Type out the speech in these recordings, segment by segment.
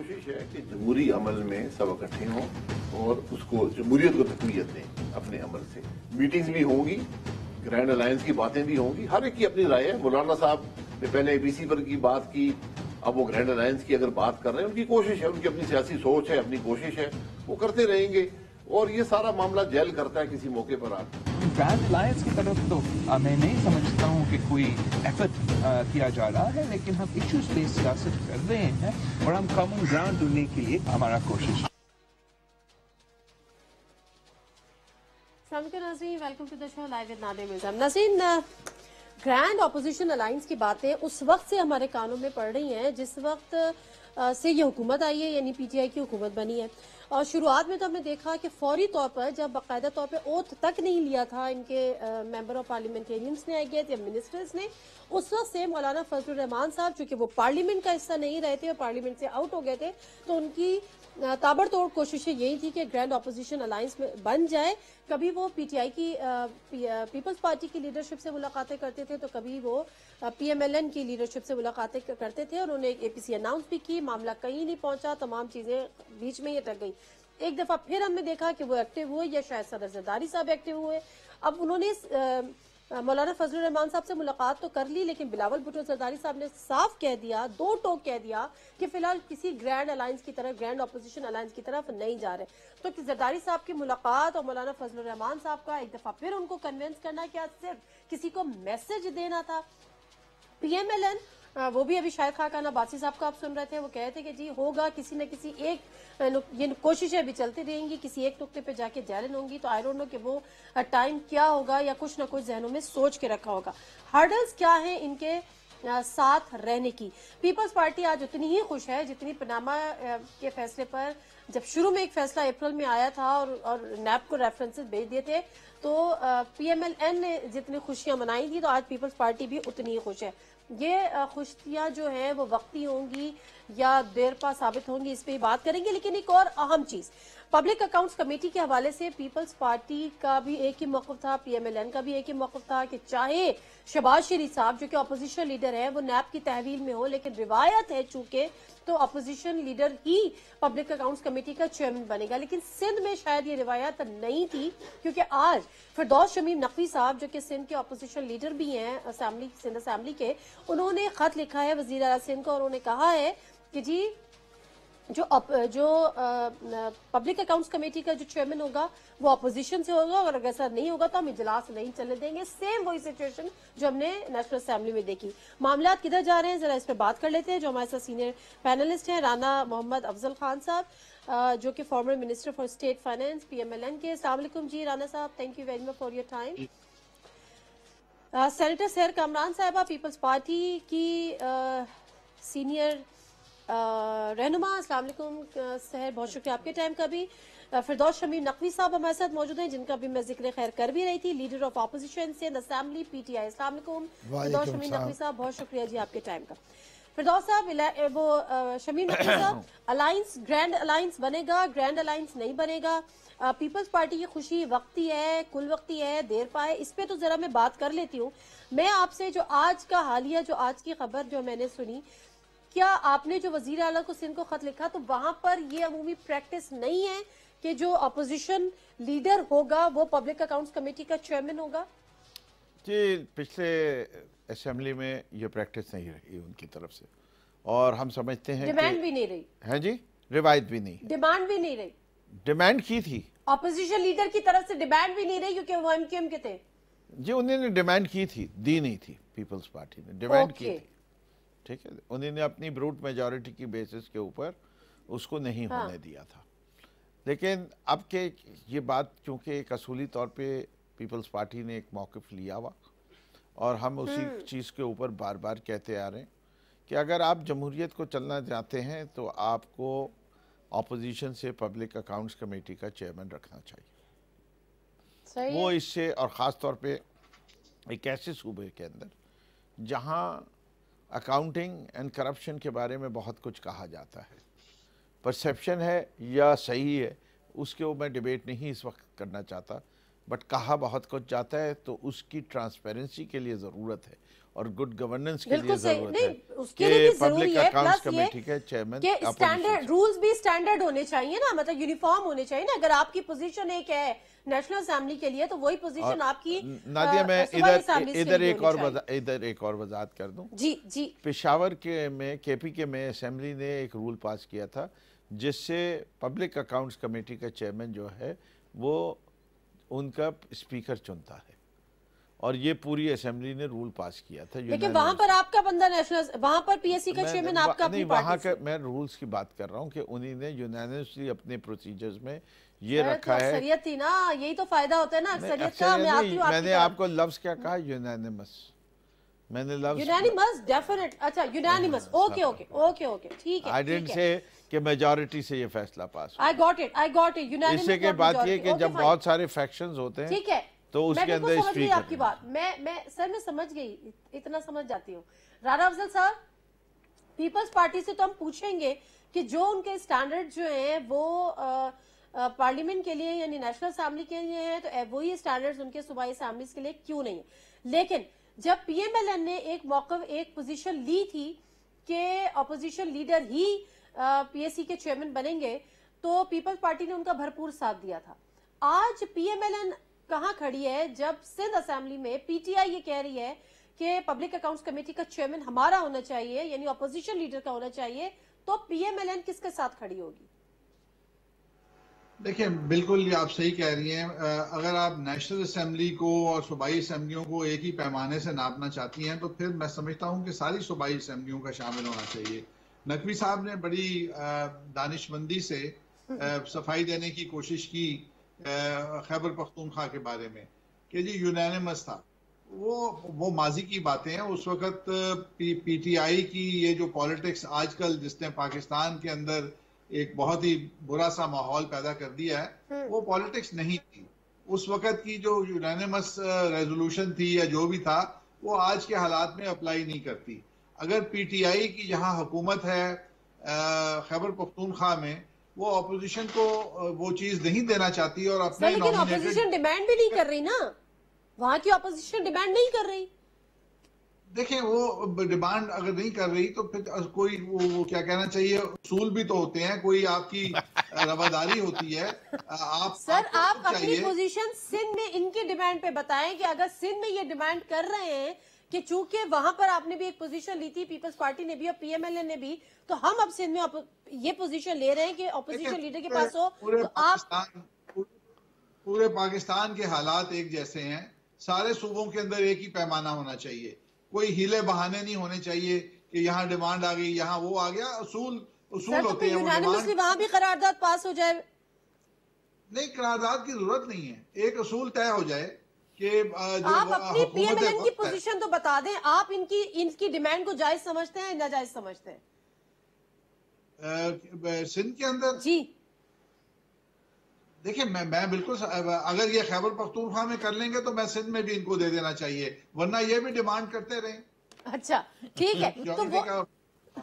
कोशिश है कि जमहूरी अमल में सब इकट्ठे हों और उसको जमहूरियत को तक़वियत दें अपने अमल से। मीटिंग्स भी होंगी, ग्रैंड अलायंस की बातें भी होंगी, हर एक की अपनी राय है। मौलाना साहब ने पहले एबीसी पर की बात की, अब वो ग्रैंड अलायंस की अगर बात कर रहे हैं, उनकी कोशिश है, उनकी अपनी सियासी सोच है, अपनी कोशिश है, वो करते रहेंगे और ये सारा मामला जेल करता है किसी मौके पर आकर। ग्रैंड अलायंस की तरफ तो मैं नहीं समझता हूँ कि कोई एफर्ट किया जा रहा है, लेकिन हम इश्यूज पे सियासत कर रहे हैं और हम कॉमन ग्राउंड ढूंढने के लिए हमारा कोशिश। नाज़रीन, welcome to the show live with Nadir Mirza. नाज़रीन, ग्रैंड अपोजिशन अलायंस की बातें उस वक्त से हमारे कानों में पड़ रही हैं जिस वक्त से ये हुकूमत आई है, यानी पीटीआई की हुकूमत बनी है। और शुरुआत में तो हमने देखा कि फौरी तौर पर जब बाकायदा तौर पे ओथ तक नहीं लिया था इनके मेंबर ऑफ पार्लियामेंटेरियंस ने, आई गेस, या मिनिस्टर्स ने, उस वक्त से मौलाना फजलुर रहमान साहब, चूंकि वो पार्लियामेंट का हिस्सा नहीं रहे थे और पार्लियामेंट से आउट हो गए थे, तो उनकी ताबड़तोड़ कोशिशें यही थी कि ग्रैंड अपोजिशन अलायंस में बन जाए। कभी वो पीटीआई की पीपल्स पार्टी की लीडरशिप से मुलाकातें करते थे, तो कभी वो पीएमएलएन की लीडरशिप से मुलाकातें करते थे और उन्होंने एक एपीसी अनाउंस भी की। मामला कहीं नहीं पहुंचा, तमाम चीजें बीच में ही अटक गई। एक दफा फिर हमने देखा कि वो एक्टिव हुए, या शायद सदर जरदारी साहब एक्टिव हुए। अब उन्होंने मौलाना फजलुर रहमान साहब से मुलाकात तो कर ली, लेकिन बिलावल भुट्टो जरदारी साहब ने साफ कह दिया, दो टोक कह दिया कि फिलहाल किसी ग्रैंड अलायंस की तरफ, ग्रैंड अपोजिशन अलायंस की तरफ नहीं जा रहे। तो जरदारी साहब की मुलाकात और मौलाना फजलुर रहमान साहब का एक दफा फिर उनको कन्विंस करना, क्या सिर्फ किसी को मैसेज देना था? पीएमएलएन, वो भी अभी शायद खान अब्बासी साहब का आप सुन रहे थे, वो कह रहे थे कि जी होगा, किसी न किसी एक, ये कोशिशें अभी चलती रहेंगी, किसी एक नुक्ते पे जाके जैलन होंगी। तो आई डोंट नो कि वो टाइम क्या होगा, या कुछ ना कुछ जहनों में सोच के रखा होगा। हर्डल्स क्या है इनके साथ रहने की? पीपल्स पार्टी आज उतनी ही खुश है जितनी पनामा के फैसले पर, जब शुरू में एक फैसला अप्रैल में आया था और नैब को रेफरेंसेस भेज दिए थे, तो पीएमएलएन ने जितनी खुशियां मनाई थी, तो आज पीपल्स पार्टी भी उतनी ही खुश है। ये खुशियां जो हैं वो वक्ती होंगी या देर पा साबित होंगी, इस पे ही बात करेंगे। लेकिन एक और अहम चीज, पब्लिक अकाउंट्स कमेटी के हवाले से पीपल्स पार्टी का भी एक ही मौक़िफ़ था, पीएमएलएन का भी एक ही मौक़िफ़ था कि चाहे शहबाज शरीफ साहब जो कि अपोजिशन लीडर है वो नैब की तहवील में हो, लेकिन रिवायत है चूंकि तो अपोजिशन लीडर ही पब्लिक अकाउंट्स कमेटी का चेयरमैन बनेगा। लेकिन सिंध में शायद ये रिवायत नहीं थी, क्योंकि आज फिरदौस शमीम नकवी साहब जो कि सिंध के अपोजिशन लीडर भी हैं, असेंबली, सिंध असेंबली के, उन्होंने खत लिखा है वजीर आला सिंध को और उन्होंने कहा है कि जी जो पब्लिक अकाउंट्स कमेटी का जो चेयरमैन होगा वो अपोजिशन से होगा, और अगर ऐसा नहीं होगा तो हम इजलास नहीं चलने देंगे। सेम वही सिचुएशन जो हमने नेशनल असेंबली में देखी। मामला किधर जा रहे हैं जरा इस पर बात कर लेते हैं। जो हमारे साथ सीनियर पैनलिस्ट हैं, राना मोहम्मद अफजल खान साहब, जो कि former minister for state finance PMLN के। अस्सलाम वालेकुम जी राना साहब, thank you very much for your time. Senator सहर कामरान साहिबा, पीपल्स पार्टी की सीनियर रहनुमा, अस्सलाम वालेकुम सहर, बहुत शुक्रिया आपके टाइम का भी। फिरदौस शमीम नकवी साहब हमारे साथ मौजूद हैं, जिनका भी मैं जिक्र खैर कर भी रही थी, लीडर ऑफ ऑपोजिशन से असेंबली पीटीआई। अस्सलाम वालेकुम फिरदौस शमीम नकवी साहब, बहुत शुक्रिया जी आपके टाइम का। फिरदौस साहब, वो शमीम नकवी साहब, अलायंस, ग्रैंड अलायंस बनेगा, ग्रैंड अलायंस नहीं बनेगा? पीपल्स पार्टी की खुशी वक्ती है, कुल वक्ती है, देर पाए, इस पे तो जरा मैं बात कर लेती हूँ। मैं आपसे जो आज का हालिया, जो आज की खबर जो मैंने सुनी, क्या आपने जो वजीर आला को सिंध को खत लिखा, तो वहां पर ये अमूमी प्रैक्टिस नहीं है कि जो अपोजिशन लीडर होगा वो पब्लिक अकाउंट्स कमेटी का चेयरमैन होगा? जी, पिछले असेंबली में ये प्रैक्टिस नहीं रही उनकी तरफ से, और हम समझते हैं डिमांड भी नहीं रही है जी, रिवायत भी नहीं, डिमांड भी नहीं रही। डिमांड की थी अपोजिशन लीडर की तरफ से, डिमांड भी नहीं रही क्योंकि वो एमक्यूएम के थे। जी, उन्होंने डिमांड की थी, दी नहीं थी। पीपल्स पार्टी ने डिमांड की थी, ठीक है, उन्होंने अपनी ब्रूट मेजॉरिटी की बेसिस के ऊपर उसको नहीं होने दिया था। लेकिन अब के ये बात, चूंकि एक असूली तौर पे पीपल्स पार्टी ने एक मौक़िफ़ लिया हुआ, और हम उसी चीज़ के ऊपर बार बार कहते आ रहे हैं कि अगर आप जमहूरियत को चलना चाहते हैं तो आपको अपोजिशन से पब्लिक अकाउंट्स कमेटी का चेयरमैन रखना चाहिए। वो इससे, और ख़ास तौर पे एक ऐसे सूबे के अंदर जहाँ अकाउंटिंग एंड करप्शन के बारे में बहुत कुछ कहा जाता है, परसेप्शन है या सही है, उसके ऊपर मैं डिबेट नहीं इस वक्त करना चाहता, बट कहा बहुत कुछ जाता है, तो उसकी ट्रांसपेरेंसी के लिए ज़रूरत है और गुड गवर्नेंस के लिए ज़रूरत है उसके लिए भी पब्लिक जरूरी है, अकाउंट्स प्लस ये कमेटी के चेयरमैन कि स्टैंडर्ड रूल्स भी स्टैंडर्ड होने चाहिए ना, मतलब यूनिफॉर्म होने चाहिए ना। अगर आपकी पोजीशन एक है नेशनल असेंबली के लिए तो वही पोजीशन आपकी नादिया मैं इधर एक और वजाहत कर दूं। जी जी। पेशावर में केपी के में असेंबली ने एक रूल पास किया था जिससे पब्लिक अकाउंट्स कमेटी का चेयरमैन जो है वो उनका स्पीकर चुनता है, और ये पूरी असेंबली ने रूल पास किया था। लेकिन वहां पर आपका बंदा नेशनल, वहां पर पीएससी का चेयरमैन आपका नहीं, वहां का मैं रूल्स की बात कर रहा हूं कि उन्हीं ने यूनानिमसली अपने प्रोसीजर्स में ये रखा है। अक्सरियत थी ना, यही तो फायदा होता है ना अक्सरियत का। मैंने आपको लफ्ज क्या कहा? यूनानिमस। मैंने लफ्ज यूनानिमस, डेफिनेट। अच्छा unanimous, okay okay okay okay, ठीक है। आई डिडंट से कि मेजॉरिटी से ये फैसला पास। I got it unanimous. इससे के बात ये कि जब बहुत सारे फैक्शंस होते हैं, ठीक है, तो उसके अंदर समझ गई आपकी बात। मैं सर मैं समझ गई, इतना समझ जाती हूँ। राणा अफजल साहब, पीपल्स पार्टी से तो हम पूछेंगे कि जो उनके स्टैंडर्ड जो है वो पार्लियामेंट के लिए यानी नेशनल असेंबली के लिए है, तो वही स्टैंडर्ड्स उनके सूबाई असेंबलीज के लिए क्यों नहीं है। लेकिन जब पीएमएलएन ने एक पोजीशन ली थी कि अपोजिशन लीडर ही पीएससी के चेयरमैन बनेंगे, तो पीपल्स पार्टी ने उनका भरपूर साथ दिया था। आज पीएमएलएन कहां खड़ी है जब सिंध असेंबली में पीटीआई ये कह रही है कि पब्लिक अकाउंट्स कमेटी का चेयरमैन हमारा होना चाहिए, यानी अपोजिशन लीडर का होना चाहिए, तो पीएमएलएन किसके साथ खड़ी होगी? देखिए, बिल्कुल ये आप सही कह रही हैं। अगर आप नेशनल असेंबली को और सूबाई असेंबलियों को एक ही पैमाने से नापना चाहती हैं तो फिर मैं समझता हूं कि सारी सूबाई असेंबलियों का शामिल होना चाहिए। नकवी साहब ने बड़ी दानिशमंदी से सफाई देने की कोशिश की खैबर पख्तूनख्वा के बारे में कि जी यूनानिमस था। वो माजी की बातें हैं। उस वक्त पीटीआई की ये जो पॉलिटिक्स आजकल जिसने पाकिस्तान के अंदर एक बहुत ही बुरा सा माहौल पैदा कर दिया है, वो पॉलिटिक्स नहीं थी। उस वक्त की जो यूनानिमस रेजोल्यूशन थी या जो भी था, वो आज के हालात में अप्लाई नहीं करती। अगर पीटीआई की यहाँ हुकूमत है खैबर पख्तूनख्वा में, वो अपोजिशन को वो चीज नहीं देना चाहती और अपने लेकिन अपोजिशन डिमांड भी नहीं कर रही ना, वहां की अपोजिशन डिमांड नहीं कर रही। देखें, वो डिमांड अगर नहीं कर रही तो फिर कोई वो क्या कहना चाहिए, उसूल भी तो होते हैं, कोई आपकी रवादारी होती है। आप अपनी पोजीशन सिंध में इनकी डिमांड पे बताएं कि अगर सिंध में ये डिमांड कर रहे हैं कि चूंकि वहां पर आपने भी एक पोजीशन ली थी, पीपल्स पार्टी ने भी और पीएमएलएन ने भी, तो हम अब सिंध में ये पोजीशन ले रहे हैं कि ऑपोजिशन लीडर के पास हो, तो आप पूरे पाकिस्तान के हालात एक जैसे हैं। सारे सूबों के अंदर एक ही पैमाना होना चाहिए। कोई हीले बहाने नहीं होने चाहिए कि यहाँ डिमांड आ गई, यहाँ वो आ गया। उसूल होते हैं। यूनानिमसली वहां भी करारदाद पास हो जाए। नहीं, करारदाद की जरूरत नहीं है। एक उसूल तय हो जाए कि आप अपनी पीएमएलएन की पोजीशन तो बता दें। आप इनकी डिमांड को जायज समझते हैं, नाजायज समझते हैं? सिंध के अंदर जी देखिए, मैं बिल्कुल, अगर ये खैबर पख्तूनख्वा में कर लेंगे तो मैं सिंध में भी इनको दे देना चाहिए, वरना ये भी डिमांड करते रहे। अच्छा ठीक है, तो वो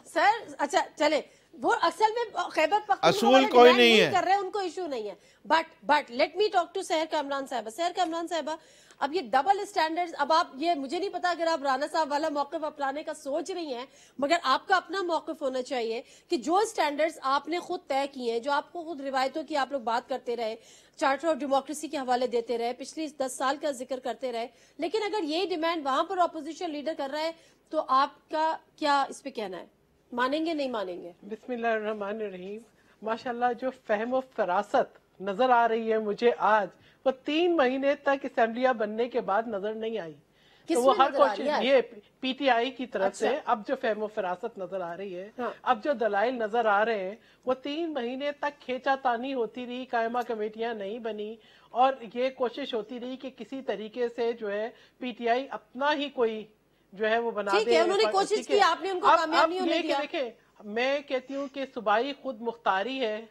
सर अच्छा चले, वो असल में खैबर पख्तूनख्वा कोई नहीं है कर रहे हैं, उनको इशू नहीं है। But let me talk to Sehar Kamran साहबा। सहर कामरान साहबा, अब ये डबल स्टैंडर्ड्स, अब आप ये मुझे नहीं पता अगर आप राणा साहब वाला मौक़िफ़ अपनाने का सोच रही हैं, मगर आपका अपना मौक़िफ़ होना चाहिए कि जो स्टैंडर्ड्स आपने खुद तय किए हैं, जो आपको खुद रिवायतों की आप लोग बात करते रहे, चार्टर ऑफ डेमोक्रेसी के हवाले देते रहे, पिछली 10 साल का जिक्र करते रहे, लेकिन अगर यही डिमांड वहां पर अपोजिशन लीडर कर रहा है तो आपका क्या इस पे कहना है? मानेंगे नहीं मानेंगे? बिस्मिल्लाहिर्रहमानिर्रहीम। माशाल्लाह, जो फहम और फरासत नजर आ रही है मुझे आज, वो 3 महीने तक असेंबलियां बनने के बाद नजर नहीं आई। तो वो हर कोशिश ये पीटीआई की तरफ से अब जो फहम फरासत नजर आ रही है, हाँ। अब जो दलाइल नजर आ रहे हैं, वो 3 महीने तक खींचातानी होती रही, कायमा कमेटियां नहीं बनी और ये कोशिश होती रही कि किसी तरीके से जो है पीटीआई अपना ही कोई जो है वो बना दे। उन्होंने कोशिश की, आपने उनको कामयाब नहीं होने दिया। देखें, मैं कहती हूँ कि सूबाई खुद मुख्तारी है।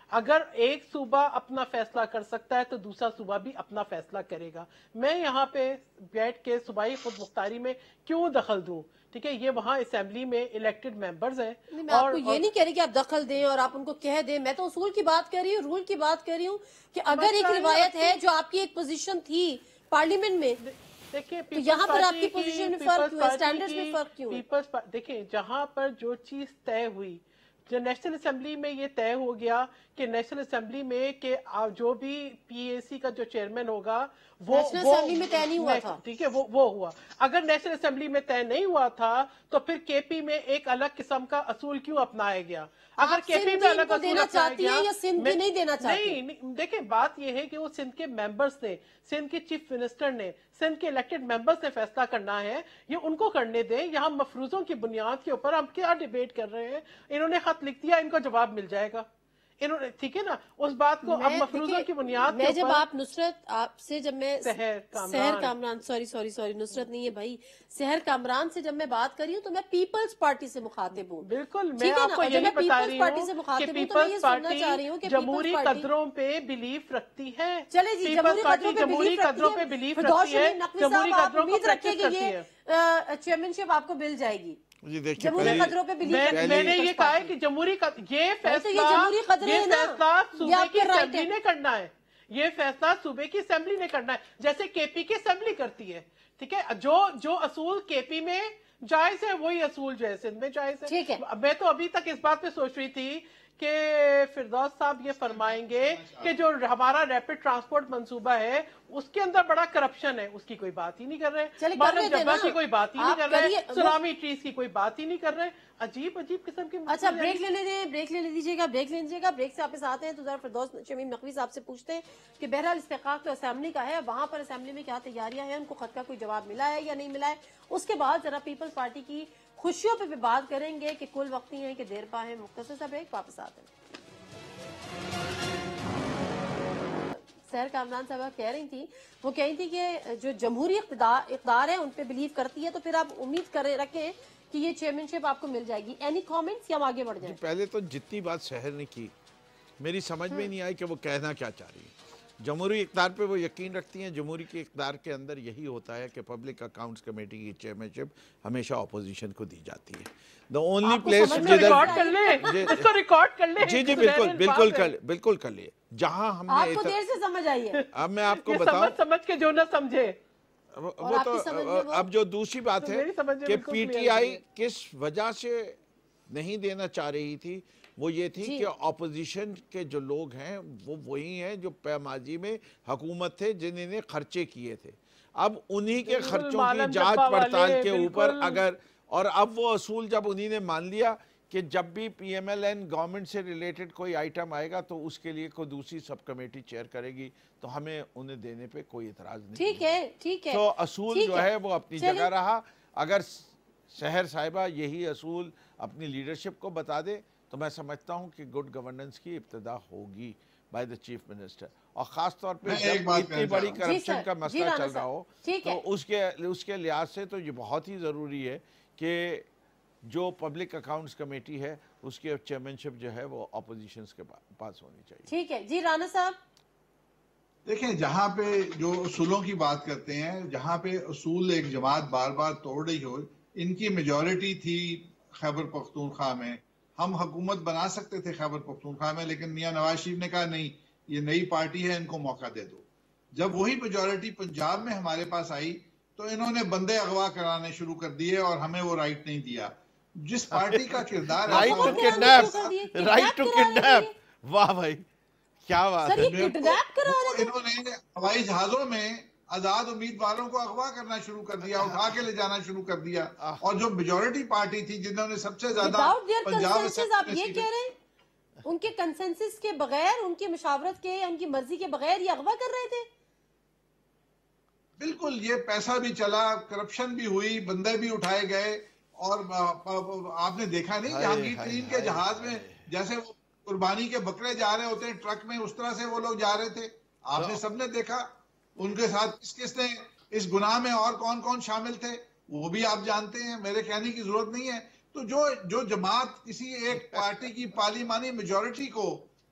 اگر ایک صوبہ اپنا فیصلہ کر سکتا ہے تو دوسرا صوبہ بھی اپنا فیصلہ کرے گا. میں یہاں پہ بیٹھ کے صوبائی خود مختاری میں کیوں دخل دوں؟ ٹھیک ہے، یہ وہاں اسمبلی میں الیکٹڈ ممبرز ہیں. میں آپ کو یہ نہیں کہہ رہی کہ آپ دخل دیں اور آپ ان کو کہہ دیں، میں تو اصول کی بات کر رہی ہوں، رول کی بات کر رہی ہوں کہ اگر ایک روایت ہے جو آپ کی ایک پوزیشن تھی پارلیمنٹ میں، دیکھیں تو یہاں پر آپ کی پوزیشن میں فرق کیوں ہے، سٹینڈرڈز میں فرق کیوں ہے؟ دیکھیں جہاں پر جو چیز طے ہوئی، جو نیشنل اسمبلی میں یہ طے ہو گیا کہ نیشنل اسمبلی میں کہ جو بھی پی اے سی کا جو چیئرمین ہوگا وہ نیشنل اسمبلی میں طے نہیں ہوا تھا. ٹھیک ہے، وہ ہوا. اگر نیشنل اسمبلی میں طے نہیں ہوا تھا تو پھر کے پی میں ایک الگ قسم کا اصول کیوں اپنایا گیا؟ اگر کے پی میں الگ اصول اپنایا گیا، یا سندھ کی نہیں دینا چاہتی؟ نہیں، دیکھیں بات یہ ہے کہ وہ سندھ کے ممبرز نے، سندھ کے چیف منسٹر نے، سندھ کے الیکٹڈ ممبرز نے فیصلہ کرنا ہے، یہ ان کو کرنے دیں. یہاں مفروضوں کی بنیاد کے اوپر ہم کیا ڈیبیٹ کر رہے ہیں؟ انہوں نے خط لکھ دیا، ان کو جواب مل جائے گا. انہوں نے ٹھیک ہے نا اس بات کو اب مفروضوں کی بنیاد میں جب آپ نصرت آپ سے جب میں سحر کامران سوری نصرت نہیں ہے بھائی، سحر کامران سے جب میں بات کر رہی ہوں تو میں پیپلز پارٹی سے مخاطب ہوں. بالکل، میں آپ کو یہی بتا رہی ہوں کہ پیپلز پارٹی جمہوری قدروں پہ بلیف رکھتی ہے. چلے جی، جمہوری قدروں پہ بلیف رکھتی ہے، جمہوری قدروں کو پریکٹس کرتی ہے. چیئرمینشپ آپ کو مل جائے گی. جی دیکھیے، میں نے یہ کہا ہے کہ یہ فیصلہ صوبے کی اسمبلی نے کرنا ہے، یہ فیصلہ صوبے کی اسمبلی نے کرنا ہے، جیسے کے پی کی اسمبلی کرتی ہے. ٹھیک ہے، جو اصول کے پی میں جائز ہے وہی اصول جو ہے سندھ میں جائز ہے. میں تو ابھی تک اس بات پہ سوچ رہی تھی کہ فردوس صاحب یہ فرمائیں گے کہ جو ہمارا ریپڈ ٹرانسپورٹ منصوبہ ہے اس کے اندر بڑا کرپشن ہے، اس کی کوئی بات ہی نہیں کر رہے. مادم جبا کی کوئی بات ہی نہیں کر رہے، سونامی ٹریز کی کوئی بات ہی نہیں کر رہے. عجیب قسم کی. اچھا بریک لے لیجیے گا. بریک سے واپس آتے ہیں تو ذرا فردوس شمیم نقوی صاحب سے پوچھتے ہیں کہ بہرحال استحقاق تو اسمبلی کا ہے، وہاں پر اسمبلی میں کیا تیاریاں ہیں، ان کو خط کا کوئی جواب ملا ہے یا نہیں ملا ہے. اس کے بعد ذرا پیپلز پارٹی کی خوشیوں پہ بھی بات کریں گے کہ کل وقتی ہیں کہ دیر پا ہے. مختصر سا بریک، واپس آتے ہیں. سحر کامران صاحبہ کہہ رہی تھی، وہ کہہ رہی تھی کہ جو جمہوری اقدار ہے ان پہ بلیو کرتی ہے، تو پھر آپ امید رکھیں کہ یہ چیئرمینشپ آپ کو مل جائے گی. اینی کامنٹس یا ہم آگے بڑھ جائیں؟ پہلے تو جتنی بات سحر نے کی میری سمجھ میں نہیں آئی کہ وہ کہنا کیا چاہ رہی ہے. جمہوری اقدار پہ وہ یقین رکھتی ہیں. جمہوری کے اقدار کے اندر یہی ہوتا ہے کہ پبلک اکاؤنٹس کمیٹی کی چیئرمینشپ ہمیشہ اپوزیشن کو دی جاتی ہے. دا اونلی پلیس ریکارڈ کر لیں. جی بالکل کر لیے. جہاں ہم نے آپ کو دیر سے سمجھ آئی ہے. اب میں آپ کو بتاؤں، سمجھ کے جو نہ سمجھے وہ تو اب جو دوسری بات ہے کہ پی ٹی آئی کس وجہ سے نہیں دینا چاہ رہی تھی، وہ یہ تھی کہ اپوزیشن کے جو لوگ ہیں وہ وہی ہیں جو ماضی میں حکومت تھے جنہوں نے خرچے کیے تھے. اب انہی کے خرچوں کی جانچ پڑتال کے اوپر اور اب وہ اصول جب انہی نے مان لیا کہ جب بھی P M L N government سے ریلیٹڈ کوئی آئٹم آئے گا تو اس کے لیے کوئی دوسری سب کمیٹی چیئر کرے گی، تو ہمیں انہیں دینے پہ کوئی اعتراض نہیں. ٹھیک ہے. تو اصول جو ہے وہ اپنی جگہ رہا. اگر سحر صاحبہ یہی اصول اپنی لیڈرشپ کو بتا دے تو میں سمجھتا ہوں کہ گڈ گورننس کی ابتدا ہوگی بائی دا چیف منسٹر. اور خاص طور پہ جب اتنی بڑی کرپشن کا مسئلہ چل رہا ہو تو اس کے لحاظ سے تو یہ بہت ہی ضروری ہے کہ جو پبلک اکاؤنٹس کمیٹی ہے اس کی چیئرمینشپ جو ہے وہ اپوزیشنز کے پاس ہونی چاہیے. ٹھیک ہے جی. رانا صاحب دیکھیں، جہاں پہ جو اصولوں کی بات کرتے ہیں، جہاں پہ اصول ایک جماعت بار بار توڑ رہی ہو، ان کی میجورٹی تھی خیبر پختونخوا میں، ہم حکومت بنا سکتے تھے خیبر پختونخوا میں، لیکن میاں نواز شریف نے کہا نہیں، یہ نئی پارٹی ہے، ان کو موقع دے دو. جب وہی میجورٹی پنجاب میں ہمارے پاس آئی تو انہوں نے بندے اغوا کرانے شروع کر دیے اور ہمیں وہ رائٹ نہیں دیا. جس پارٹی کا کردار رائٹ ٹو کڈنیپ. واہ بھائی کیا بات ہے. انہوں نے ہوائی جہازوں میں آزاد امیدواروں کو اغوا کرنا شروع کر دیا، اٹھا کے لے جانا شروع کر دیا. اور جو میجورٹی پارٹی تھی جنہوں نے سب سے زیادہ پنجاب، آپ یہ کہہ رہے ہیں ان کے کنسنسس کے بغیر، ان کی مشاورت کے، ان کی مرضی کے بغیر یہ اغوا کر رہے تھے؟ بالکل. یہ پیسہ بھی چلا، کرپشن بھی ہوئی، بندے بھی اٹھائے گئے. اور آپ نے دیکھا نہیں جہانگیر ترین کے جہاز میں جیسے وہ قربانی کے بکرے جا رہے ہوتے ہیں ٹرک میں، اس طرح سے وہ لوگ جا رہے تھے. آپ نے سب نے دیکھا. ان کے ساتھ کس نے اس گناہ میں اور کون کون شامل تھے وہ بھی آپ جانتے ہیں، میرے کہنے کی ضرورت نہیں ہے. تو جو جماعت کسی ایک پارٹی کی پارلیمانی میجورٹی کو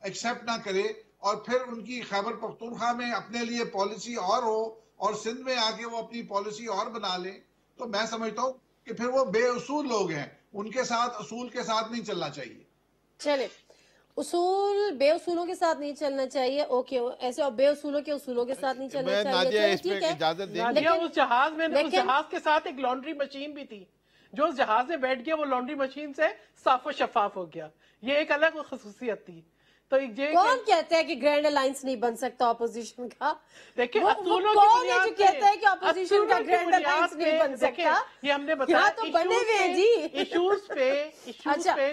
ایکسیپٹ نہ کرے اور پھر ان کی خیبر پختونخوا میں اپنے لیے پالیسی اور ہو اور سندھ میں آ کے وہ اپنی پالیسی اور بنا لیں، تو میں سمجھتا ہوں کہ پھر وہ بے اصول لوگ ہیں، ان کے ساتھ اصول کے ساتھ نہیں چلنا چاہیے. چلے بے اصولوں کے ساتھ نہیں چلنا چاہیے، اوکے، ایسے اور بے اصولوں کے اصولوں کے ساتھ نہیں چلنا چاہیے. اس جہاز میں اس جہاز کے ساتھ ایک لانڈری مشین بھی تھی، جو اس جہاز میں بیٹھ گیا وہ لانڈری مشین سے صاف و شفاف ہو گیا. یہ ایک الگ خصوصیت تھی. تو کون کہتا ہے کہ گرینڈ الائنس نہیں بن سکتا اپوزیشن کا؟ دیکھیں کون ہے جو کہتا ہے کہ اپوزیشن کا گرینڈ الائنس نہیں بن سکتا؟ یہ ہم نے بتایا تو بنے ہوئے ہیں جی. ایشوز پہ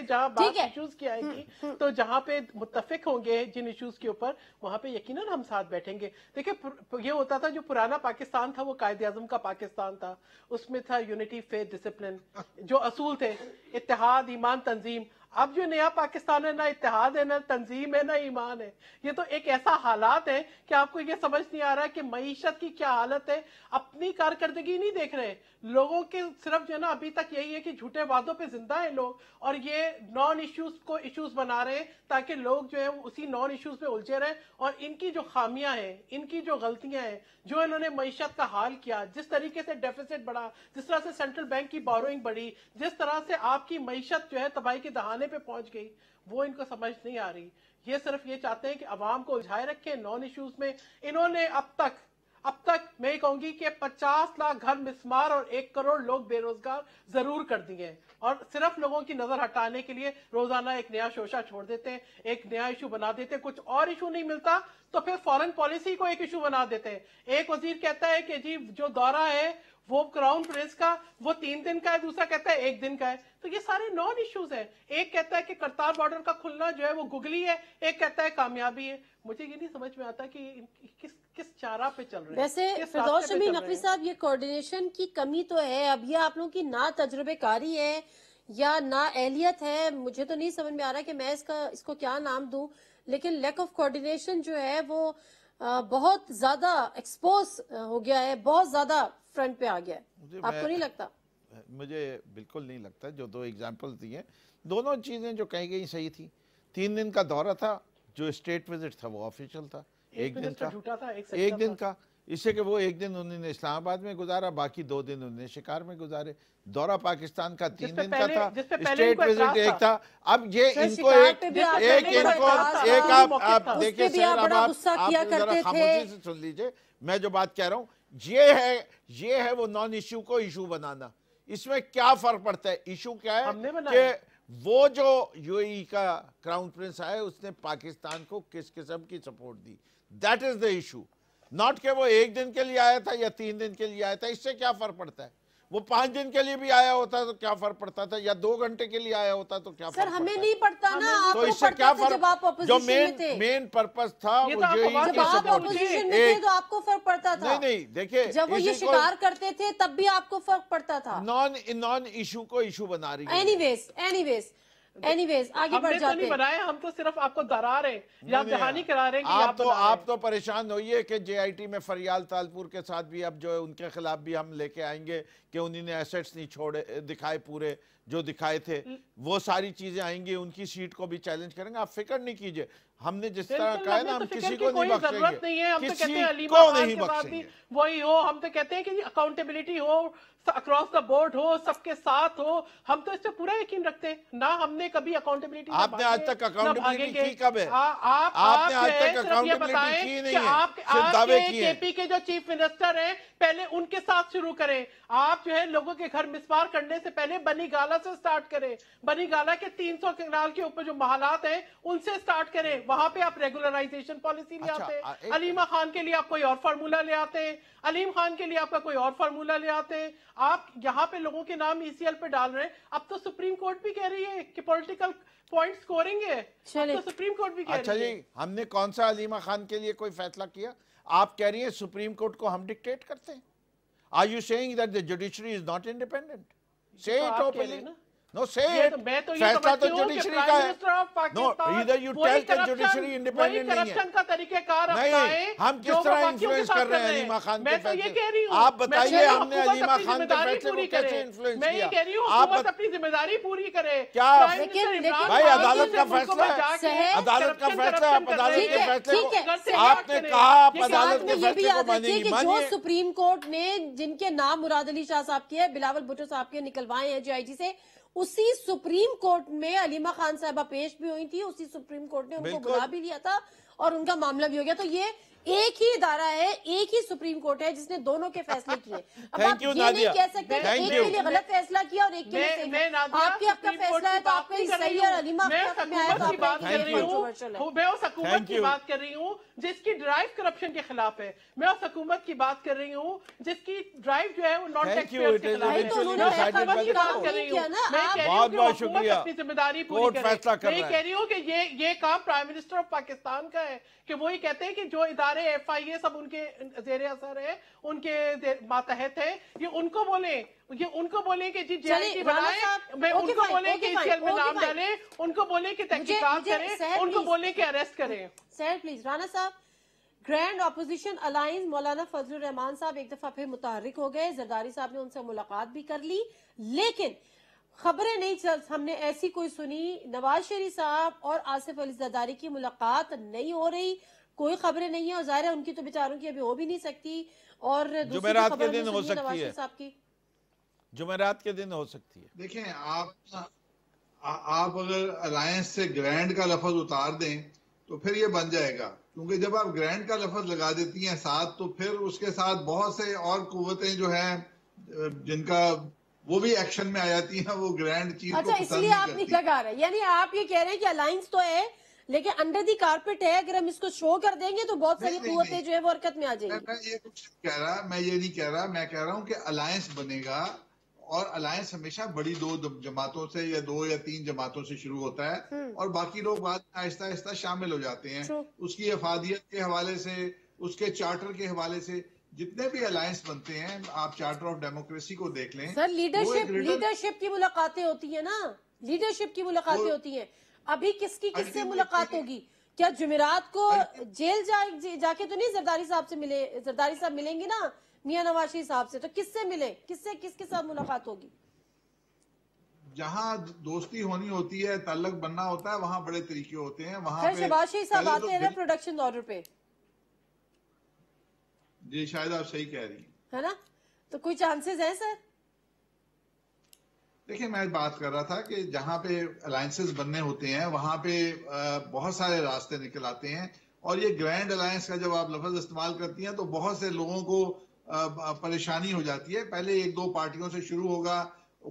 جہاں بات ایشوز کی آئے گی تو جہاں پہ متفق ہوں گے جن ایشوز کے اوپر، وہاں پہ یقیناً ہم ساتھ بیٹھیں گے. دیکھیں یہ ہوتا تھا جو پرانا پاکستان تھا وہ قائد اعظم کا پاکستان تھا، اس میں تھا یونٹی، فیتھ، ڈسپلن، جو اصول تھے، اتحاد، ایمان، تنظیم. اب جو نیا پاکستان ہے، نہ اتحاد ہے، نہ تنظیم ہے، نہ ایمان ہے. یہ تو ایک ایسا حالات ہے کہ آپ کو یہ سمجھ نہیں آ رہا کہ معیشت کی کیا حالت ہے. اپنی کارکردگی نہیں دیکھ رہے لوگوں کے، صرف جو ہے نا ابھی تک یہی ہے کہ جھوٹے وعدوں پہ زندہ ہیں لوگ، اور یہ نان ایشوز کو ایشوز بنا رہے ہیں تاکہ لوگ جو ہے اسی نان ایشوز پہ الجھے رہے. اور ان کی جو خامیاں ہیں، ان کی جو غلطیاں ہیں، جو انہوں نے معیشت کا حال کیا، جس طریقے سے ڈیفیسٹ بڑھا، جس طرح سے سینٹرل بینک کی بوروئنگ بڑھی، جس طرح سے آپ کی معیشت جو ہے تباہی کے دہانے پہ پہنچ گئی، وہ ان کو سمجھ نہیں آ رہی. یہ صرف یہ چاہتے ہیں کہ عوام کو الجھائے رکھیں نان ایشوز میں. انہوں نے اب تک میں کہوں گی کہ 50 لاکھ گھر مسمار اور 1 کروڑ لوگ بے روزگار ضرور کر دیے ہیں. اور صرف لوگوں کی نظر ہٹانے کے لیے روزانہ ایک نیا شوشہ چھوڑ دیتے ہیں، ایک نیا ایشو بنا دیتے ہیں. کچھ اور ایشو نہیں ملتا تو پھر فورن پالیسی کو ایک ایشو بنا دیتے ہیں. ایک وزیر کہتا ہے کہ جی جو دورہ ہے وہ کراؤن پرنس کا وہ 3 دن کا ہے، دوسرا کہتا ہے 1 دن کا ہے. تو یہ سارے نان ایشوز ہیں. ایک کہتا ہے کہ کرتار بارڈر کا کھلنا جو ہے وہ گگلی ہے، ایک کہتا ہے کامیابی ہے. مجھے یہ نہیں سمجھ میں آتا کہ کس چارہ پہ چل رہے ہیں. ویسے فردوس شمی نقوی صاحب، یہ کوارڈینیشن کی کمی تو ہے. اب یہ آپ لوگوں کی نہ تجربے کاری ہے یا نہ اہلیت ہے، مجھے تو نہیں سمجھ میں آ رہا کہ میں اس کو کیا نام دوں، لیکن لیک آف کوارڈینیشن جو ہے وہ بہت زیادہ ایکسپوز ہو گیا ہے، بہت زیادہ فرنٹ پہ آ گیا ہے. آپ کو نہیں لگتا؟ مجھے بالکل نہیں لگتا. جو 2 ایگزامپلز دی ہیں، دونوں چیزیں جو کہی گئی صحیح تھی. 3 دن کا دورہ تھا، جو اسٹیٹ وزٹ تھا وہ آفیشل تھا، 1 دن کا. اس سے کہ وہ 1 دن انہوں نے اسلام آباد میں گزارا، باقی 2 دن انہوں نے شکار میں گزارے. دورہ پاکستان کا 3 دن کا تھا، اسٹیٹ وزٹ 1 تھا. اب یہ ان کو آپ دیکھیں سر، اب آپ ذرا خاموشی سے سن لیجئے. میں جو بات کہہ رہا ہوں یہ ہے وہ نان ایشو کو ایشو بنانا. اس میں کیا فرق پڑتا ہے؟ ایشو کیا ہے کہ وہ جو یو اے ای کا کراؤن پرنس آئے اس نے پاکستان کو کس قسم کی support the. That is the issue. Not کہ وہ 1 دن کے لیے آیا تھا یا 3 دن کے لیے آیا تھا. اس سے کیا فرق پڑتا ہے؟ وہ 5 دن کے لیے بھی آیا ہوتا تو کیا فرق پڑتا تھا، یا 2 گھنٹے کے لیے آیا ہوتا تو کیا فرق پڑتا ہے؟ سر ہمیں نہیں پڑتا نا، آپ تو کو اس سے کیا فرق؟ جو مین پرپس تھا وہ جب آپ اپوزیشن میں تھے تو آپ کو فرق پڑتا تھا. نہیں دیکھیں، جب وہ یہ شکار کرتے تھے تب بھی آپ کو فرق پڑتا تھا. نان ایشو کو ایشو بنا رہی ہے. اینی ویز آگے بڑھ جاتے ہیں. بنائے ہم تو صرف آپ کو ڈرا رہے ہیں یا دہانی کرا رہے ہیں کہ آپ تو پریشان ہوئیے کہ جے آئی ٹی میں فریال تالپور کے ساتھ بھی اب جو ہے ان کے خلاف بھی ہم لے کے آئیں گے کہ انہوں نے ایسٹس نہیں چھوڑے دکھائے، پورے جو دکھائے تھے وہ ساری چیزیں آئیں گی، ان کی سیٹ کو بھی چیلنج کریں گے. آپ فکر نہیں کیجئے. ہم نے جس طرح کہا ہے نا، ہم کسی کو نہیں بخشیں گے، کسی کو نہیں بخشیں گے. وہی ہو، ہم تو کہتے ہیں کہ اکاؤنٹیبلٹی ہو، اکراس دا بورڈ ہو، سب کے ساتھ ہو. ہم تو اس پہ پورا یقین رکھتے ہیں. نہ ہم نے کبھی اکاؤنٹیبلٹی، آپ نے آج تک اکاؤنٹیبلٹی کی کب ہے؟ آپ نے آج تک اکاؤنٹیبلٹی کی نہیں ہے، صرف دعوے کیے ہیں. کے پی کے جو چیف منسٹر ہیں پہلے ان کے ساتھ شروع کریں. آپ جو ہے لوگوں کے گھر مسمار کرنے سے پہلے بنی گالا سے سٹارٹ کریں. بنی گالا کے 300 کنال کے اوپر جو محلات ہیں ان سے سٹارٹ کریں. وہاں پہ آپ ریگولرائزیشن پالیسی لے آتے ہیں. علیمہ خان کے لیے آپ کوئی اور فارمولہ لے آتے ہیں، علیم خان کے لیے آپ کا کوئی اور فارمولہ لے آتے ہیں. آپ یہاں پہ لوگوں کے نام ای سی ایل پہ ڈال رہے ہیں. اب تو سپریم کورٹ بھی کہہ رہی ہے کہ پولیٹیکل پوائنٹ سکورنگ ہے. تو سپریم کورٹ بھی کہہ رہی ہے. اچھا جی، ہم نے کون سا علیمہ خان کے لیے کوئی فیصلہ کیا؟ آپ کہہ رہی ہیں سپریم کورٹ کو ہم ڈکٹیٹ کرتے ہیں. Are you saying that the judiciary is not independent? Say it openly. No, say ये it. तो मैं तो ये फैसला तो समझती हूँ कि जुडिशरी प्राइम का है. Minister of Pakistan No, either you वही tell that judiciary corruption independent नहीं है. करप्शन का तरीकेकार नहीं, अपनाएं हम किस जो तरह बाकियों के इन्फ्लुएंस साथ कर रहे हैं हैं। अलीमा खान के मैं तो ये फैसले? कह रही हूँ, आप मैं बताइए कह रही हूँ, हमने हुकूमत अलीमा अपनी खान के जिम्मेदारी फैसले पूरी को कैसे करे। इन्फ्लुएंस मैं ये किया? कह रही हूँ, आप हुकूमत अपनी जिम्मेदारी पूरी करे। क्या? प्राइम मिनिस्टर इमरान भाई, खान अदालत का मुल्कों फैसला में है। जाके अदालत का करप्शन फैसला है, आप कर अदालत रहे के हैं। फैसले ठीक है, को ठीक है। आपने कहा आप ये अदालत साथ के में ये भी फैसले को याद रखिए मानेंगी, कि जो मानिए. सुप्रीम कोर्ट ने जिनके नाम मुराद अली शाह साहब के बिलावल भुट्टो साहब के निकलवाए हैं JIG से, उसी सुप्रीम कोर्ट में अलीमा खान साहबा पेश भी हुई थी, उसी सुप्रीम कोर्ट ने उनको बिल्कुल. बुला भी लिया था और उनका मामला भी हो गया. तो ये एक ही इदारा है, एक ही सुप्रीम कोर्ट है जिसने दोनों के फैसले किए. अब Thank आप you, ये नहीं नादिया. कह सकते कि Thank एक you. के लिए गलत फैसला किया और एक के लिए सही. आपके आपका फैसला है तो आपका ही सही है और अलीमा मैं आपके में आया तो हुकूमत की आपका बात कर रही हूँ, कंट्रोवर्शियल है. मैं उस हुकूमत Thank की you. बात कर रही हूँ जिसकी ड्राइव करप्शन के खिलाफ है. मैं उस हुकूमत की बात कर रही हूँ जिसकी ड्राइव जो है वो non Thank you. Taxpayers It के is खिलाफ है. भाई तो उन्होंने मैं उस decided हुकूमत by की the बात court. कर रही हूँ. किया ना, मैं आप- कह रही हूँ कि बहुत हुकूमत शुक्रिया. अपनी जिम्मेदारी पूरी कोर्ट करे. फैसला कर मैं रहा कह रही हूँ कि ये काम प्राइम मिनिस्टर ऑफ पाकिस्तान का है कि वो ही कहते हैं कि जो इदारे FIA सब उनके जेर असर है, उनके मातहत है, ये उनको बोले कि जी चलिए, JIG राणा बनाए, साहब, मैं ओके उनको फाइन, बोले ओके कि फाइन, ICL में ओके नाम फाइन. डालें, उनको बोले कि तहकीकात मुझे करें, सर, उनको प्लीज. बोले कि अरेस्ट करें. Sir please. राणा साहब, ग्रैंड ऑपोजिशन अलायंस मौलाना फजलुर रहमान साहब एक दफा फिर मुतहर्रिक हो गए. जरदारी साहब ने उनसे मुलाकात भी कर ली, लेकिन खबरें नहीं चल, हमने ऐसी कोई सुनी. नवाज शरीफ साहब और आसिफ अली जरदारी की मुलाकात नहीं हो रही, कोई खबरें नहीं है और जाहिर है उनकी तो बेचारों की अभी हो भी नहीं सकती. और दूसरी जुमेरात खबर के दिन हमने हो सुनी है नवाज सकती है. शरीफ साहब की. जुमेरात के दिन हो सकती है. देखें, आप अगर अलायंस से ग्रैंड का लफ्ज उतार दें तो फिर ये बन जाएगा, क्योंकि जब आप ग्रैंड का लफ्ज लगा देती हैं साथ, तो फिर उसके साथ बहुत से और कुव्वतें जो हैं जिनका वो भी एक्शन में आ जाती हैं, वो ग्रैंड चीज को अच्छा, पसंद इसलिए नहीं आप नहीं करती. लगा रहे, यानी आप ये कह रहे हैं कि अलायंस तो है लेकिन अंडर दी कारपेट है, अगर हम इसको शो कर देंगे तो बहुत सारी नहीं, कुव्वतें नहीं. जो है वो हरकत में आ जाएंगी. मैं ये कुछ कह रहा, मैं ये नहीं कह रहा, मैं कह रहा हूँ कि अलायंस बनेगा और अलायंस हमेशा बड़ी दो जमातों से या 2 या 3 जमातों से शुरू होता है और बाकी लोग बाद में आहिस्ता आहिस्ता शामिल हो जाते हैं. True. उसकी अफादियत के हवाले से, उसके चार्टर के हवाले से, जितने भी अलायंस बनते हैं, आप चार्टर ऑफ डेमोक्रेसी को देख लें. सर, वो एक written- लीडरशिप की मुलाकातें होती है ना, लीडरशिप की मुलाकातें होती हैं. अभी किससे Ultimately- मुलाकात होगी? क्या जुमेरात को जेल जाके तो नहीं जरदारी साहब से मिले? जरदारी साहब मिलेंगे ना मियां नवाज शरीफ साहब से, तो किससे मिले, किसके साथ मुलाकात होगी? जहाँ दोस्ती होनी होती है, ताल्लुक बनना होता है, वहाँ बड़े तरीके होते हैं. वहाँ खैर, पे शहबाज शरीफ साहब पहले आते तो हैं ना प्रोडक्शन ऑर्डर पे, जी शायद आप सही कह रही हैं. है ना, तो कोई चांसेस है सर? देखिए, मैं बात कर रहा था कि जहाँ पे अलायंसेस बनने होते हैं वहाँ पे बहुत सारे रास्ते निकल आते हैं और ये ग्रैंड अलायंस का जब आप लफ्ज इस्तेमाल करती हैं तो बहुत से लोगों को परेशानी हो जाती है. पहले 1-2 पार्टियों से शुरू होगा,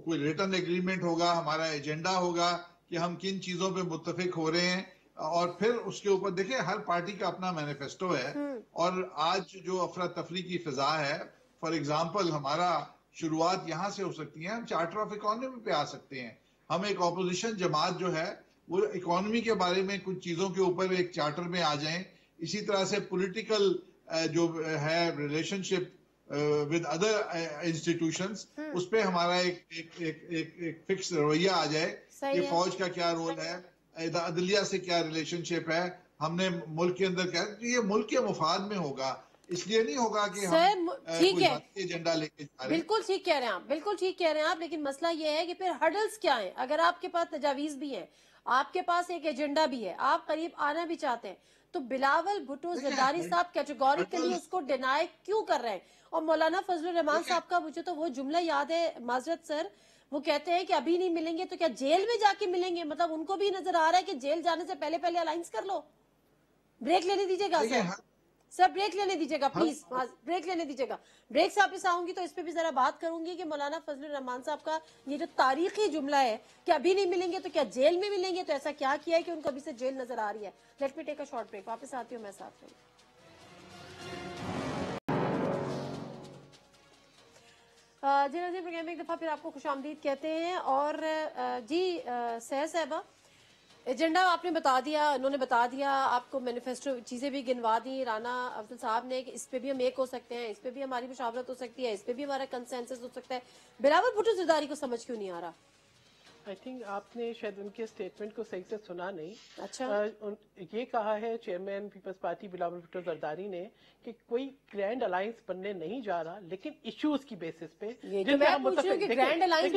कोई रिटर्न एग्रीमेंट होगा, हमारा एजेंडा होगा कि हम किन चीजों पे मुत्तफिक हो रहे हैं और फिर उसके ऊपर देखिए हर पार्टी का अपना मैनिफेस्टो है. और आज जो अफरा तफरी की फिजा है, फॉर एग्जाम्पल हमारा शुरुआत यहाँ से हो सकती है, हम चार्टर ऑफ इकोनॉमी पे आ सकते हैं. हम एक ऑपोजिशन जमात जो है वो इकोनॉमी के बारे में कुछ चीजों के ऊपर एक चार्टर में आ जाएं. इसी तरह से पॉलिटिकल जो है रिलेशनशिप विद अदर इंस्टीट्यूशंस, उस पे हमारा एक फिक्स रवैया आ जाए कि फौज का क्या रोल है, अदलिया से क्या रिलेशनशिप है, हमने मुल्क के अंदर क्या, ये मुल्क के मुफाद में होगा. इसलिए नहीं होगा कि हम ठीक है, एजेंडा लेके जा रहे हैं. बिल्कुल ठीक कह रहे हैं आप, बिल्कुल ठीक कह रहे हैं आप, लेकिन मसला ये है कि फिर हर्डल्स क्या है? अगर आपके पास तजावीज भी है, आपके पास एक एजेंडा भी है, आप करीब आना भी चाहते हैं, तो बिलावल भुट्टो जरदारी साहब कैटेगोरिकली उसको डिनाई क्यों कर रहे हैं? और मौलाना फजलुर रहमान साहब का मुझे तो वो जुमला याद है, माजरत सर, वो कहते हैं कि अभी नहीं मिलेंगे तो क्या जेल में जाके मिलेंगे? मतलब उनको भी नजर आ रहा है कि जेल जाने से पहले पहले अलायंस कर लो. ब्रेक लेने दीजिएगा सर, ब्रेक लेने दीजिएगा प्लीज, ब्रेक लेने दीजिएगा. ब्रेक से वापस आऊंगी तो इस पे भी जरा बात करूंगी कि मौलाना फजलुर रहमान साहब का ये जो तारीखी जुमला है कि अभी नहीं मिलेंगे तो क्या जेल में मिलेंगे, तो ऐसा क्या किया है कि उनको अभी से जेल नजर आ रही है. Let me take a short break, वापस आती हूँ मैं साथ में. जी नाज़रीन, प्रोग्राम में एक दफा फिर आपको खुशामदीद कहते हैं. और जी सह साहबा, एजेंडा आपने बता दिया, उन्होंने बता दिया आपको, मैनिफेस्टो चीजें भी गिनवा दी राना अफजल साहब ने कि इस पे भी हम एक हो सकते हैं, इस पे भी हमारी मुशावरत हो सकती है, इस पे भी हमारा कंसेंसस हो सकता है. बिलावल भुट्टो जरदारी को समझ क्यों नहीं आ रहा? आई थिंक आपने शायद उनके स्टेटमेंट को सही से सुना नहीं। अच्छा। ये कहा है chairman people's party Bilawal Bhutto Zardari ने कि कोई ग्रैंड अलायंस बनने नहीं जा रहा, लेकिन इश्यूज की बेसिस पे ये तो मैं पूछ रही हूँ कि ग्रैंड अलायंस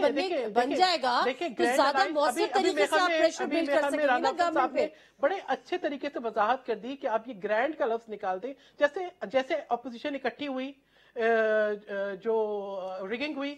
बन जाएगा तो ज्यादा मौसर तरीके से आप प्रेशर बिल्ड कर सकेंगे ना गवर्नमेंट पे। बड़े अच्छे तरीके से वजाहत कर दी कि आप ये ग्रैंड का लफ्ज निकाल दें। जैसे अपोजिशन इकट्ठी हुई, जो रिगिंग हुई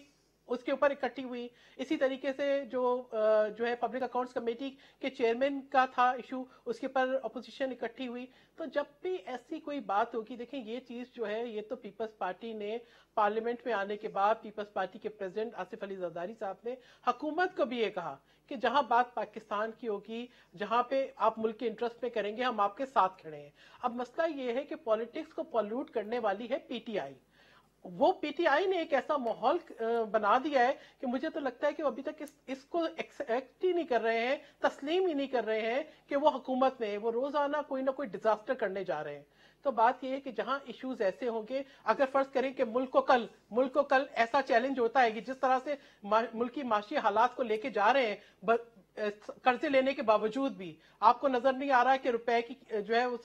उसके ऊपर इकट्ठी हुई, इसी तरीके से जो है पब्लिक अकाउंट्स कमेटी के चेयरमैन का था इशू, उसके ऊपर अपोजिशन इकट्ठी हुई। तो जब भी ऐसी कोई बात होगी, देखें ये चीज जो है ये तो पीपल्स पार्टी ने पार्लियामेंट में आने के बाद पीपल्स पार्टी के प्रेसिडेंट आसिफ अली जरदारी साहब ने हुकूमत को भी ये कहा कि जहां बात पाकिस्तान की होगी, जहां पे आप मुल्क के इंटरेस्ट में करेंगे, हम आपके साथ खड़े हैं। अब मसला ये है कि पॉलिटिक्स को पॉल्यूट करने वाली है पीटीआई। वो पीटीआई ने एक ऐसा माहौल बना दिया है कि मुझे तो लगता है कि अभी तक इसको एक्सेप्ट ही नहीं कर रहे हैं, तस्लीम ही नहीं कर रहे हैं कि वो हुकूमत में वो रोजाना कोई ना कोई डिजास्टर करने जा रहे हैं। तो बात ये है कि जहां इश्यूज ऐसे होंगे, अगर फर्ज करें कि मुल्क को कल ऐसा चैलेंज होता है कि जिस तरह से मुल्क की माशी हालात को लेके जा रहे हैं, कर्जे लेने के बावजूद भी आपको नजर नहीं आ रहा है कि रुपए की जो है वो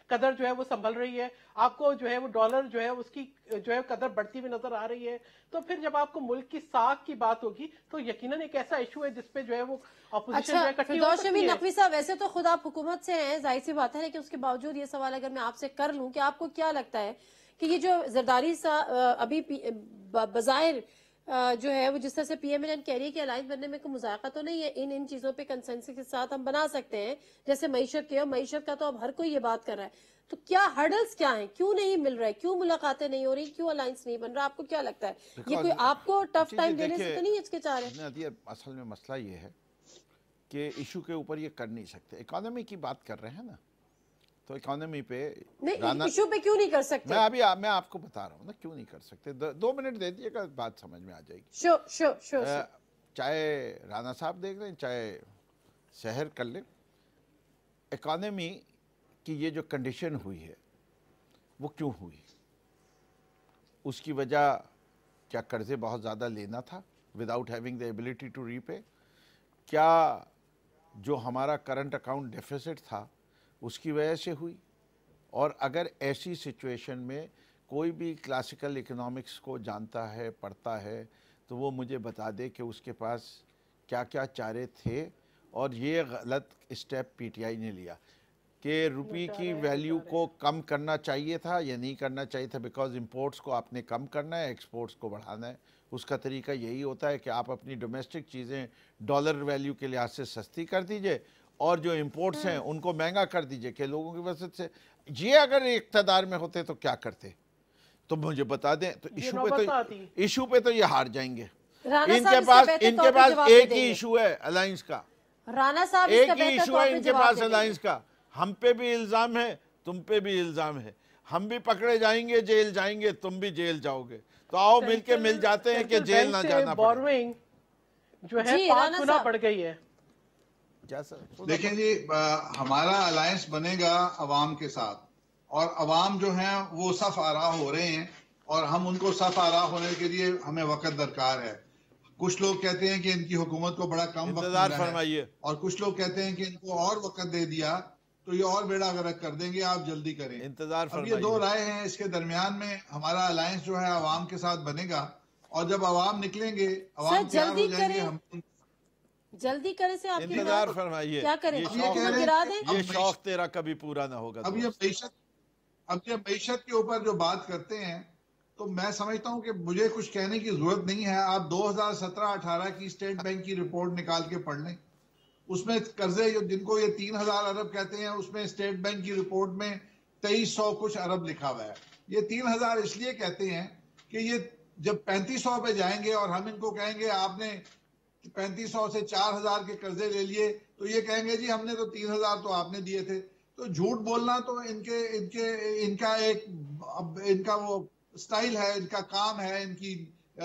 कदर जो है वो संभल रही है, आपको जो है वो डॉलर जो है उसकी जो है कदर बढ़ती हुई नजर आ रही है। तो फिर जब आपको मुल्क की साख की बात होगी तो यकीनन एक ऐसा इशू है जिसपे जो है वो अपोजिशन जो है इकट्ठी हो सकती है। नकवी साहब, वैसे तो खुद आप हुकूमत से हैं, जाहिर सी बात है, लेकिन उसके बावजूद ये सवाल अगर मैं आपसे कर लूं कि आपको क्या लगता है कि ये जो जरदारी साहब अभी बजाहिर जो है वो जिस तरह से पीएमएलएन कह रही है कि अलायंस बनने में कोई मुज़ायका तो नहीं है, इन चीजों पे कंसेंसस के साथ हम बना सकते हैं, जैसे मईशत के, और मईशत का तो अब हर कोई ये बात कर रहा है, तो क्या हर्डल्स क्या हैं, क्यों नहीं मिल रहा है, क्यों मुलाकातें नहीं हो रही, क्यों अलायंस नहीं बन रहा, आपको क्या लगता है? ये कोई आपको टफ टाइम देने से तो नहीं हिचकिचा रहे? असल में मसला ये है कि इशू के ऊपर ये कर नहीं सकते। इकोनॉमी की बात कर रहे हैं ना, तो इकोनॉमी पे इशू पे क्यों नहीं कर सकते? मैं आपको बता रहा हूँ ना क्यों नहीं कर सकते। 2 मिनट दे दीजिएगा, बात समझ में आ जाएगी। श्योर। चाहे राना साहब देख लें, चाहे शहर कर लें, इकोनॉमी की ये जो कंडीशन हुई है वो क्यों हुई? उसकी वजह क्या कर्जे बहुत ज़्यादा लेना था without having the ability to repay? क्या जो हमारा करंट अकाउंट डेफिसिट था उसकी वजह से हुई? और अगर ऐसी सिचुएशन में कोई भी क्लासिकल इकोनॉमिक्स को जानता है, पढ़ता है, तो वो मुझे बता दे कि उसके पास क्या क्या चारे थे और ये गलत स्टेप पीटीआई ने लिया कि रुपये की वैल्यू को कम करना चाहिए था या नहीं करना चाहिए था। बिकॉज इंपोर्ट्स को आपने कम करना है, एक्सपोर्ट्स को बढ़ाना है। उसका तरीका यही होता है कि आप अपनी डोमेस्टिक चीज़ें डॉलर वैल्यू के लिहाज से सस्ती कर दीजिए और जो इंपोर्ट्स हैं उनको महंगा कर दीजिए कि लोगों की वजह से। ये अगर इक़्तिदार में होते तो क्या करते, तो मुझे बता दें। तो इशू पे तो ये हार जाएंगे। इनके पास एक ही इशू है अलायंस का, राना साहब एक ही इशू है इनके पास अलायंस का। हम पे भी इल्जाम है, तुम पे भी इल्जाम है, हम भी पकड़े जाएंगे, जेल जाएंगे, तुम भी जेल जाओगे, तो आओ मिलके मिल जाते हैं कि जेल ना जाना पड़े। बोरोइंग जो है 5 गुना बढ़ गई है। देखें जी, हमारा अलायंस बनेगा अवाम के साथ, और अवाम जो है वो सफ आरा हो रहे हैं, और हम उनको सफ आरा होने के लिए हमें वक्त दरकार है। कुछ लोग कहते हैं कि इनकी हुकूमत को बड़ा कम वक्त मिला है, और कुछ लोग कहते हैं कि इनको और वक्त दे दिया तो ये और बेड़ा गर्क कर देंगे, आप जल्दी करें। अब ये 2 राय हैं, इसके दरमियान में हमारा अलायंस जो है अवाम के साथ बनेगा, और जब अवाम निकलेंगे, अवाम तैयार हो जाएंगे, हम जल्दी करे से आपकी इंतजार फरमाइए, क्या करें? ये शौक तेरा कभी पूरा ना होगा। अब ये मईशत के ऊपर जो बात करते हैं, तो मैं समझता हूं कि मुझे कुछ कहने की जरूरत नहीं है। आप 2017-18 की स्टेट बैंक की रिपोर्ट निकाल के पढ़ लें, उसमें कर्जे जिनको ये 3000 अरब कहते हैं, उसमें स्टेट बैंक की रिपोर्ट में 2300 कुछ अरब लिखा हुआ है। ये 3000 इसलिए कहते हैं कि ये जब 3500 पे जाएंगे और हम इनको कहेंगे आपने 3500 से 4000 के कर्जे ले लिए, तो ये कहेंगे जी हमने तो 3000 तो आपने दिए थे। तो झूठ बोलना तो इनका वो स्टाइल है, इनका काम है, इनकी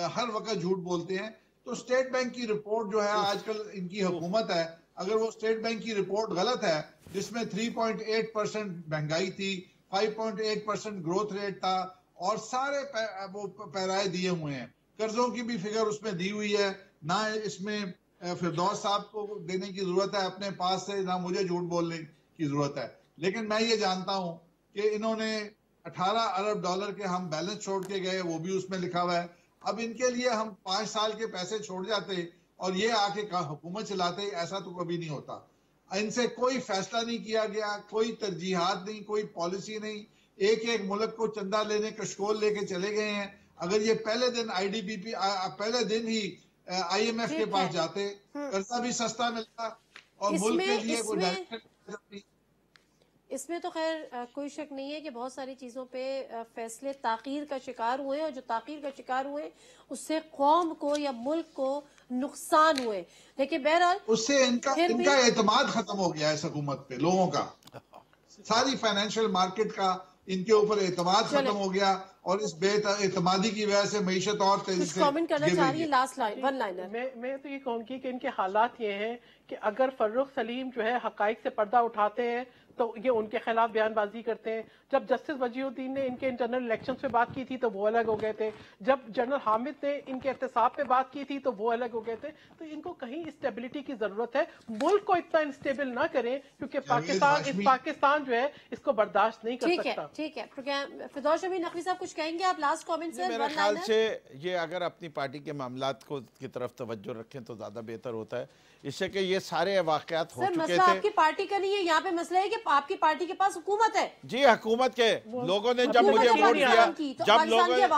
हर वक्त झूठ बोलते हैं। तो स्टेट बैंक की रिपोर्ट जो है आजकल इनकी हुकूमत है, अगर वो स्टेट बैंक की रिपोर्ट गलत है, जिसमें 3.8% महंगाई थी, 5.8% ग्रोथ रेट था, और सारे वो पैराए दिए हुए हैं, कर्जों की भी फिगर उसमें दी हुई है, ना इसमें फिरदौस साहब को देने की जरूरत है अपने पास से, ना मुझे झूठ बोलने की जरूरत है। लेकिन मैं ये जानता हूं कि इन्होंने 18 अरब डॉलर के हम बैलेंस छोड़ के गए, वो भी उसमें लिखा हुआ है। अब इनके लिए हम 5 साल के पैसे छोड़ जाते और ये आके हुकूमत चलाते, ऐसा तो कभी नहीं होता। इनसे कोई फैसला नहीं किया गया, कोई तरजीहात नहीं, कोई पॉलिसी नहीं, एक एक मुल्क को चंदा लेने कशकोल लेके चले गए हैं। अगर ये पहले दिन IDBP पहले दिन ही IMF के पास जाते, कर्जा भी सस्ता मिलता और मुल्क के लिए कोई डायरेक्शन। इसमें तो खैर कोई शक नहीं है कि बहुत सारी चीज़ों पे फैसले ताख़ीर का शिकार हुए, और जो ताख़ीर का शिकार हुए उससे कौम को या मुल्क को नुकसान हुए। लेकिन बहरहाल उससे इनका एतमाद खत्म हो गया है इस हुकूमत पे, लोगों का, सारी फाइनेंशियल मार्केट का इनके ऊपर एतमाद खत्म हो गया, और इस बेएतमादी की वजह से मईशत और तेजी से कमेंट करना चाह रही है। Last line, one liner. मैं तो ये कहूँगी कि इनके हालात ये हैं कि अगर फर्रुख सलीम जो है हकाइक से पर्दा उठाते हैं तो ये उनके खिलाफ बयानबाजी करते हैं। जब जस्टिस वजीउद्दीन ने इनके इंटरनल इलेक्शंस पे बात की थी तो वो अलग हो गए थे। जब जनरल हामिद ने इनके एहतसाब पे बात की थी तो वो अलग हो गए थे। तो इनको कहीं स्टेबिलिटी की जरूरत है। मुल्क को इतना अनस्टेबल ना करें, क्योंकि पाकिस्तान जो है इसको बर्दाश्त नहीं कर सकता। ठीक है। प्रोग्राम फिरदौस अभी नकवी साहब कुछ कहेंगे आप? Last comment sir. मेरे ख्याल से ये अगर अपनी पार्टी के मामलात को की तरफ तवज्जो रखें तो ज्यादा बेहतर होता है, इससे कि ये सारे वाकयात हो चुके थे। मसला आपकी पार्टी का नहीं है, यहाँ पे मसला है कि आपकी पार्टी के पास हुकूमत है। जी, हुकूमत के लोगों ने जब मुझे वोट दिया, जब लोगों ने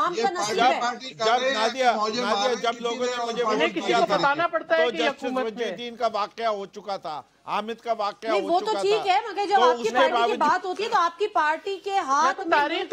जब लोगों ने मुझे वोट दिया था तो जस्टिस वजीउद्दीन का वाकया हो चुका था, हामिद का वाकया हो चुका था। वो तो ठीक है, मगर जब आपकी पार्टी की बात होती है तो आपकी पार्टी के हाथ में हमारी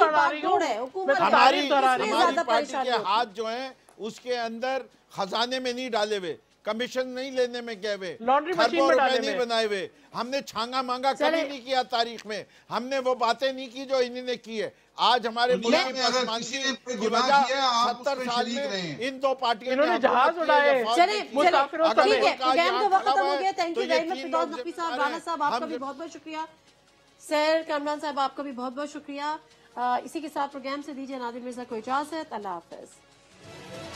पार्टी के हाथ जो है उसके अंदर खजाने में नहीं डाले हुए, कमीशन नहीं लेने में गए हुए, खरबों रुपए नहीं बनाए हुए, हमने छांगा मांगा कभी नहीं किया तारीख में, हमने वो बातें नहीं की जो इन्होंने की है। आज हमारे मुल्क की पसमानगी की वजह 70 साल में इन दो पार्टियों ने जहाज उड़ाए। चलिए ठीक है, प्रोग्राम का वक्त खत्म हो गया। थैंक यू वेरी मच फिरदौस नकवी साहब, राना साहब आपका भी बहुत बहुत शुक्रिया, सर कामरान साहब आपका भी बहुत बहुत शुक्रिया। इसी के साथ प्रोग्राम से दीजिए नादिर मिर्जा को इजाजत। अल्लाह हाफिज।